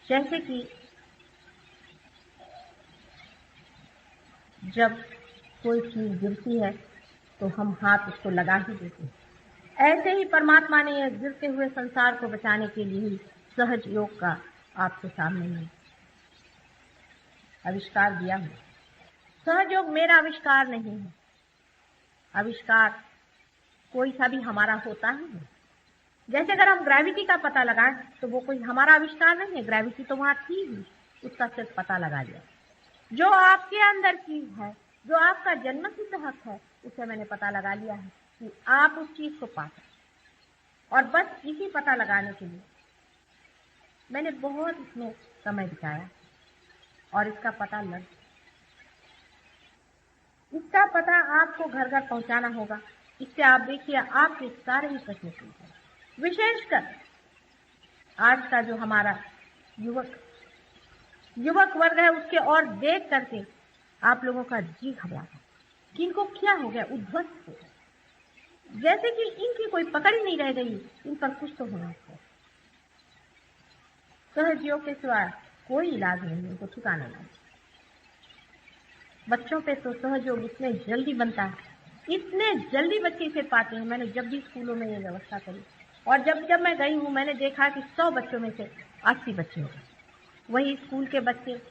जैसे कि जब कोई चीज गिरती है तो हम हाथ उसको लगा ही देते हैं, ऐसे ही परमात्मा ने यह गिरते हुए संसार को बचाने के लिए सहज योग का आपके सामने में आविष्कार दिया है। सहज योग मेरा आविष्कार नहीं है, आविष्कार कोई सा भी हमारा होता ही है। जैसे अगर हम ग्रेविटी का पता लगाएं तो वो कोई हमारा आविष्कार नहीं है, ग्रेविटी तो वहां थी ही, उसका सिर्फ पता लगा लिया। जो आपके अंदर चीज है, जो आपका जन्मसिद्ध हक है, उसे मैंने पता लगा लिया है कि आप उस चीज को पा सकते। और बस इसी पता लगाने के लिए मैंने बहुत इसमें समय बिताया और इसका पता आपको घर घर पहुंचाना होगा। इससे आप देखिए आपके सारे ही प्रश्न पूछे, विशेषकर आज का जो हमारा युवक वर्ग है, उसके और देख करके आप लोगों का जी घबराता कि इनको क्या हो गया, उद्ध्वस्त हो गया, जैसे कि इनकी कोई पकड़ ही नहीं रह गई, इन पर कुछ तो होना चाहिए। सहज योग के सिवाय कोई इलाज नहीं, इनको ठिकाना नहीं। बच्चों पे तो सहज योग इतने जल्दी बनता है, इतने जल्दी बच्चे इसे पाते हैं। मैंने जब भी स्कूलों में ये व्यवस्था करी और जब मैं गई हूँ, मैंने देखा कि 100 बच्चों में से 80 बच्चे हो गए। वही स्कूल के बच्चे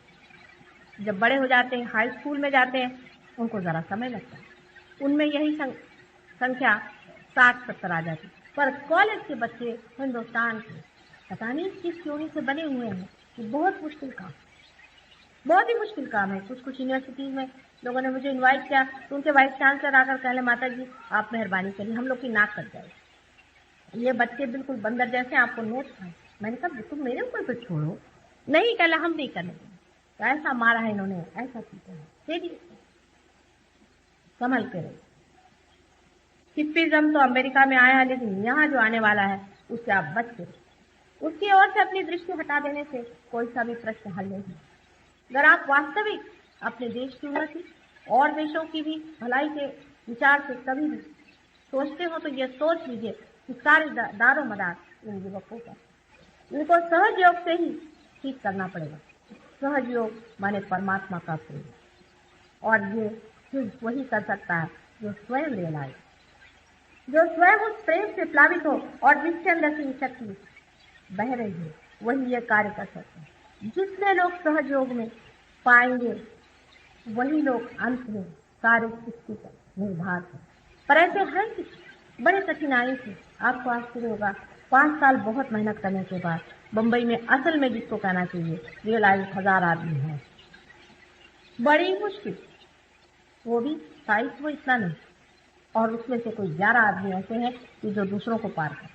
जब बड़े हो जाते हैं, हाई स्कूल में जाते हैं, उनको जरा समय लगता है, उनमें यही संख्या 60-70 आ जाती। पर कॉलेज के बच्चे हिंदुस्तान के पता नहीं किस योनि से बने हुए हैं कि बहुत मुश्किल काम, बहुत ही मुश्किल काम है। कुछ यूनिवर्सिटीज में लोगों ने मुझे इनवाइट किया तो उनके वाइस चांसलर आकर कहले, माता जी आप मेहरबानी करिए, हम लोग की नाक कट जाए, ये बच्चे बिल्कुल बंदर जैसे, आपको नोट खाए। मैंने कहा तुम मेरे ऊपर तो छोड़ो, नहीं कहला हम नहीं करने देंगे। तो ऐसा मारा है इन्होंने, ऐसा पीटा है, तेजी संभल के रहे। हिप्पिज्म तो अमेरिका में आया है, लेकिन यहाँ जो आने वाला है उससे आप बच के, उसकी ओर से अपनी दृष्टि हटा देने से कोई सा भी प्रश्न हल नहीं। अगर आप वास्तविक अपने देश की उन्नति और देशों की भी भलाई के विचार से कभी भी सोचते हो तो ये सोच लीजिए कि सारे दारो मदार इन युवकों का, इनको सहज योग से ही ठीक करना पड़ेगा। सहज योग माने परमात्मा का प्रेम, और ये सिर्फ वही कर सकता है जो स्वयं ले लाए, जो स्वयं उस प्रेम से प्लावित हो और जिसके अंदर से शक्ति बह रही है, वही ये कार्य कर सकते हैं। जितने लोग सहज योग में पाएंगे वही लोग अंत में सारे सृष्टि पर निर्भर हैं। पर ऐसे हैं कि बड़े कठिनाई से, आपको आश्चर्य होगा, 5 साल बहुत मेहनत करने के बाद बंबई में असल में जिसको कहना चाहिए रियलाइज 1000 आदमी है, बड़ी मुश्किल, वो भी साइज वो इतना नहीं, और उसमें से कोई 11 आदमी ऐसे हैं कि जो दूसरों को पार करते।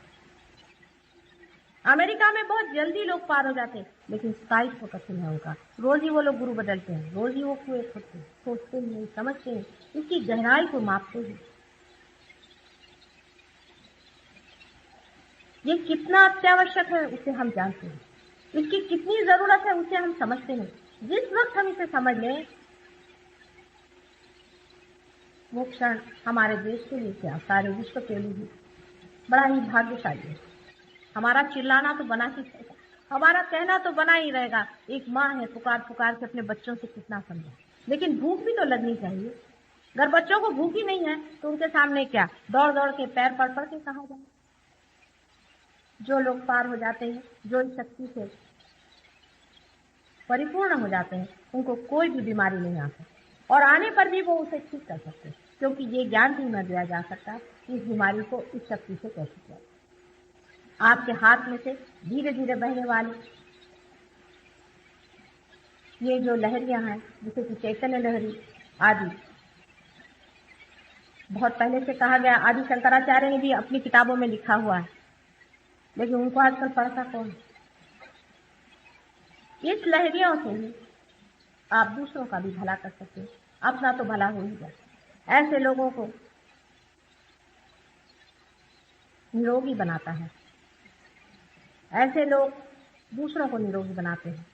अमेरिका में बहुत जल्दी लोग पार हो जाते हैं, लेकिन साइज तो कठिन है उनका। रोज ही वो लोग गुरु बदलते हैं, रोज ही वो कुएं खोदते हैं, सोचते नहीं, समझते हैं, इसकी गहराई को मापते हैं। ये कितना अत्यावश्यक है उसे हम जानते हैं, इसकी कितनी जरूरत है उसे हम समझते हैं। जिस वक्त हम इसे समझ लें, वो क्षण हमारे देश के लिए क्या, सारे विश्व के लिए बड़ा ही भाग्यशाली है। हमारा चिल्लाना तो बना ही रहेगा, हमारा कहना तो बना ही रहेगा। एक माँ है, पुकार पुकार के अपने बच्चों से कितना समझा, लेकिन भूख भी तो लगनी चाहिए। अगर बच्चों को भूख ही नहीं है तो उनके सामने क्या दौड़ दौड़ के पैर पड़ पड़ के कहा जाए। जो लोग पार हो जाते हैं, जो इस शक्ति से परिपूर्ण हो जाते हैं, उनको कोई भी बीमारी नहीं आती, और आने पर भी वो उसे ठीक कर सकते हैं, क्योंकि ये ज्ञान भी न दिया जा सकता कि इस बीमारी को इस शक्ति से कैसे किया। आपके हाथ में से धीरे धीरे बहने वाली ये जो लहरियां हैं, जिसे कि चैतन्य लहरी आदि, बहुत पहले से कहा गया, आदि शंकराचार्य ने भी अपनी किताबों में लिखा हुआ है, लेकिन उनको आजकल पढ़ता कौन। इस लहरियों से ही आप दूसरों का भी भला कर सकते हैं, अपना तो भला हो ही जाए। ऐसे लोगों को निरोगी बनाता है, ऐसे लोग दूसरों को निरोगी बनाते हैं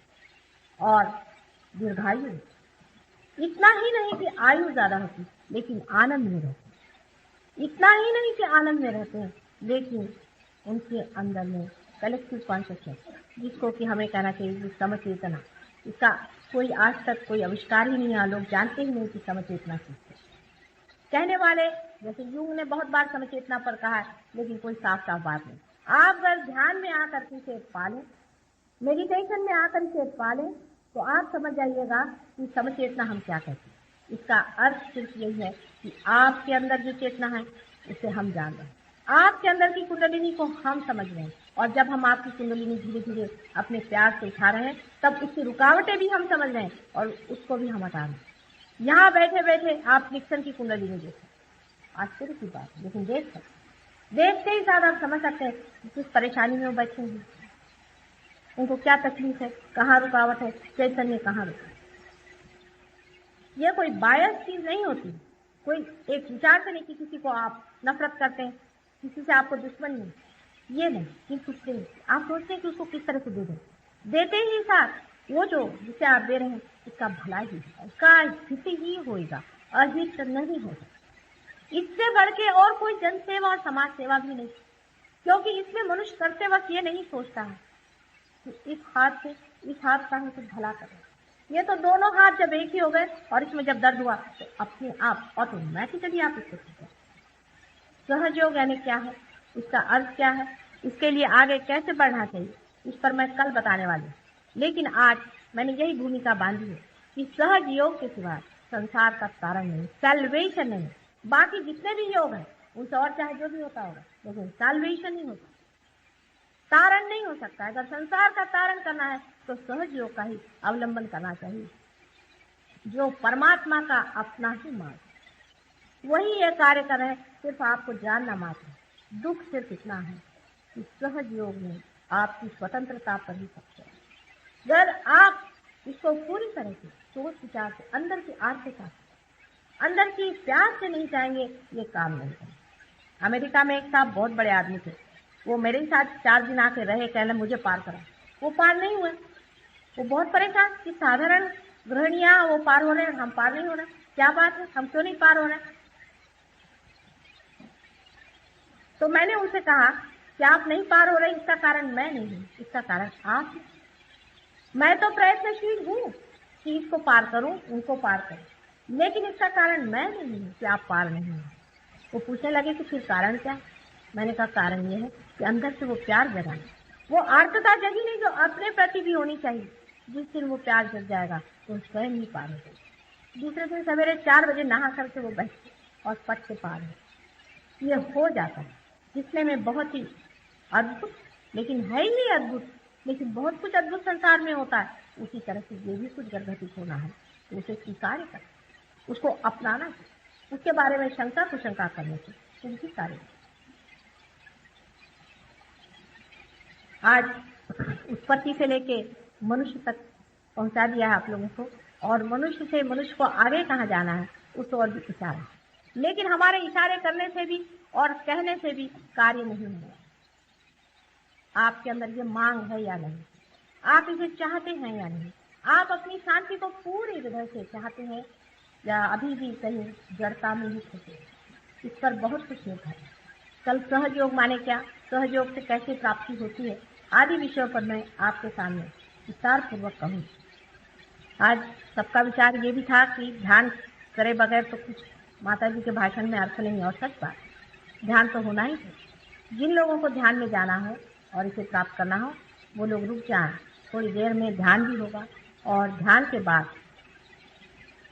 और दीर्घायु। इतना ही नहीं कि आयु ज्यादा होती, लेकिन आनंद में रहते। इतना ही नहीं कि आनंद में रहते हैं, लेकिन उनके अंदर में कलेक्टिव कॉन्शियसनेस, जिसको कि हमें कहना चाहिए समचेतना। इसका कोई आज तक कोई आविष्कार ही नहीं है, लोग जानते ही नहीं कि समचेतना की। कहने वाले जैसे यूंग ने बहुत बार समचेतना पर कहा है, लेकिन कोई साफ साफ बात नहीं। आप अगर ध्यान में आकर इसे पालें, मेडिटेशन में आकर इसे पालें, तो आप समझ जाइएगा कि समचेतना हम क्या कहते हैं। इसका अर्थ सिर्फ यही है कि आपके अंदर जो चेतना है उसे हम जान रहे हैं, आपके अंदर की कुंडलिनी को हम समझ रहे हैं, और जब हम आपकी कुंडलिनी धीरे धीरे अपने प्यार से उठा रहे हैं, तब उसकी रुकावटें भी हम समझ रहे हैं और उसको भी हम हटा रहे हैं। यहाँ बैठे बैठे आप निक्सन की कुंडलिनी देखें, आश्चर्य की बात, लेकिन देख सकते, देखते ही साथ आप समझ सकते हैं कि किस परेशानी में वो बैठे हैं, उनको क्या तकलीफ है, कहाँ रुकावट है, चैतन्य कहाँ रुका। यह कोई बायस चीज नहीं होती, कोई एक विचार से नहीं कि किसी को आप नफरत करते हैं, किसी से आपको दुश्मनी नहीं, ये नहीं, किस उससे आप सोचते हैं कि उसको किस तरह से दे दें। देते ही साथ वो जो जिसे आप दे रहे हैं उसका भला ही है, उसका हित ही होगा, अहित नहीं होगा। इससे बढ़ के और कोई जन सेवा और समाज सेवा भी नहीं, क्योंकि इसमें मनुष्य करते वक्त ये नहीं सोचता है कि इस हाथ से इस हाथ का हम कुछ भला करें। ये तो दोनों हाथ जब एक ही हो गए और इसमें जब दर्द हुआ तो अपने आप ऑटोमेटिकली आप इसको सीखें। सहयोग यानी क्या है, इसका अर्थ क्या है, इसके लिए आगे कैसे बढ़ना चाहिए, इस पर मैं कल बताने वाली हूँ। लेकिन आज मैंने यही भूमिका बांधी है कि सहज योग के सिवा संसार का तारण नहीं, सैल्वेशन नहीं। बाकी जितने भी योग हैं उनसे और चाहे जो भी होता होगा, लेकिन सैल्वेशन नहीं होता, तारण नहीं हो सकता। अगर संसार का तारण करना है तो सहज योग का ही अवलंबन करना चाहिए, जो परमात्मा का अपना ही मार्ग, वही ये कार्य कर रहे हैं। सिर्फ आपको जानना मात्र। दुख सिर्फ इतना है कि सहज योग में आपकी स्वतंत्रता पर ही सकते हैं। अगर आप इसको पूरी तरह से सोच विचार से अंदर की आर्थिकता, अंदर की प्यार से नहीं चाहेंगे, ये काम नहीं करेंगे। अमेरिका में एक साहब बहुत बड़े आदमी थे, वो मेरे साथ 4 दिन आके रहे, कहने मुझे पार करा, वो पार नहीं हुए। वो बहुत परेशान कि साधारण गृहणियां वो पार हो रहे हैं, हम पार नहीं हो रहे, क्या बात है, हम क्यों नहीं पार हो रहे। तो मैंने उनसे कहा कि आप नहीं पार हो रहे, इसका कारण मैं नहीं हूँ, इसका कारण आप हैं। मैं तो प्रयत्नशील हूँ कि इसको पार करूं, उनको पार करूं, लेकिन इसका कारण मैं नहीं हूँ कि आप पार नहीं हैं। वो पूछने लगे कि फिर कारण क्या। मैंने कहा कारण ये है कि अंदर से वो प्यार जगा, वो आर्तता जगी नहीं जो अपने प्रति भी होनी चाहिए। जिस दिन वो प्यार जग जाएगा तो स्वयं ही पार हो जाएगा। दूसरे दिन सवेरे 4 बजे नहा करके वो बैठे और पट से पार हो, ये हो जाता है। जिसने में बहुत ही अद्भुत, लेकिन है ही अद्भुत, लेकिन बहुत कुछ अद्भुत संसार में होता है। उसी तरह से ये भी कुछ घटित होना है तो उसे स्वीकार कर, उसको अपनाना, उसके बारे में शंका कुशंका करने से उनकी कार्य। आज उत्पत्ति से लेके मनुष्य तक पहुंचा दिया है आप लोगों को, और मनुष्य से मनुष्य को आगे कहाँ जाना है उस और भी इशारा है। लेकिन हमारे इशारे करने से भी और कहने से भी कार्य नहीं हुआ। आपके अंदर ये मांग है या नहीं, आप इसे चाहते हैं या नहीं, आप अपनी शांति को पूरी हृदय से चाहते हैं या अभी भी कहीं जड़ता में ही फंसे, इस पर बहुत कुछ निर्भर है। कल सहयोग माने क्या, सहयोग से कैसे प्राप्ति होती है, आदि विषयों पर मैं आपके सामने विस्तार पूर्वक कहूँ। आज सबका विचार ये भी था कि ध्यान करे बगैर तो कुछ माता जी के भाषण में अर्थ नहीं, और सच बात, ध्यान तो होना ही है। जिन लोगों को ध्यान में जाना हो और इसे प्राप्त करना हो वो लोग रुक जाएं, थोड़ी देर में ध्यान भी होगा, और ध्यान के बाद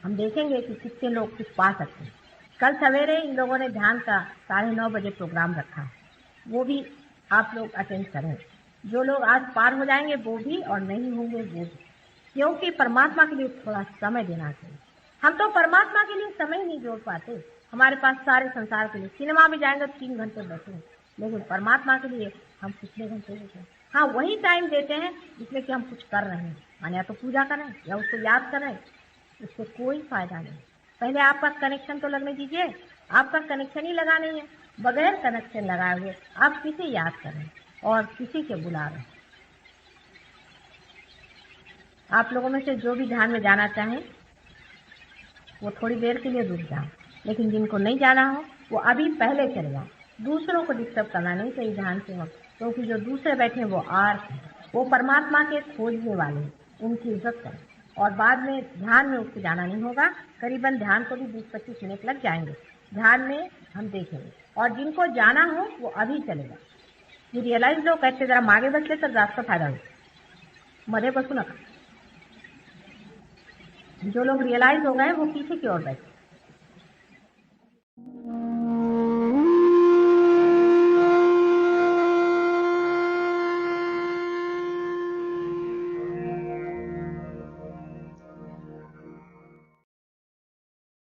हम देखेंगे कि कितने लोग कुछ पा सकते हैं। कल सवेरे इन लोगों ने ध्यान का 9:30 बजे प्रोग्राम रखा है, वो भी आप लोग अटेंड करें। जो लोग आज पार हो जाएंगे वो भी, और नहीं होंगे वो भी, क्योंकि परमात्मा के लिए थोड़ा समय देना चाहिए। हम तो परमात्मा के लिए समय ही नहीं जोड़ पाते। हमारे पास सारे संसार के लिए, सिनेमा में जाएंगे 3 घंटे बैठे, लेकिन परमात्मा के लिए हम कितने घंटे देते हैं। हाँ, वही टाइम देते हैं जिसमें कि हम कुछ कर रहे हैं, माने या तो पूजा करें या उसको याद करें, उससे कोई फायदा नहीं। पहले आपका कनेक्शन तो लगने दीजिए। आपका कनेक्शन ही लगा नहीं है, बगैर कनेक्शन लगाए हुए आप किसे याद करें और किसी के बुला रहे हैं। आप लोगों में से जो भी ध्यान में जाना चाहें वो थोड़ी देर के लिए रुक जाए, लेकिन जिनको नहीं जाना हो वो अभी पहले चले जाए। दूसरों को डिस्टर्ब करना नहीं चाहिए ध्यान से वक्त, क्योंकि जो दूसरे बैठे वो आर्थ है, वो परमात्मा के खोजने वाले हैं, उनकी इज्जत करें। और बाद में ध्यान में उसको जाना नहीं होगा, करीबन ध्यान को भी 20-25 मिनट लग जाएंगे, ध्यान में हम देखेंगे। और जिनको जाना हो वो अभी चलेगा। ये रियलाइज लोग कहते जरा मागे बसले तर जास्त फायदा होईल, मध्ये बसू नका। जो लोग रियलाइज हो गए वो पीछे की ओर बैठे।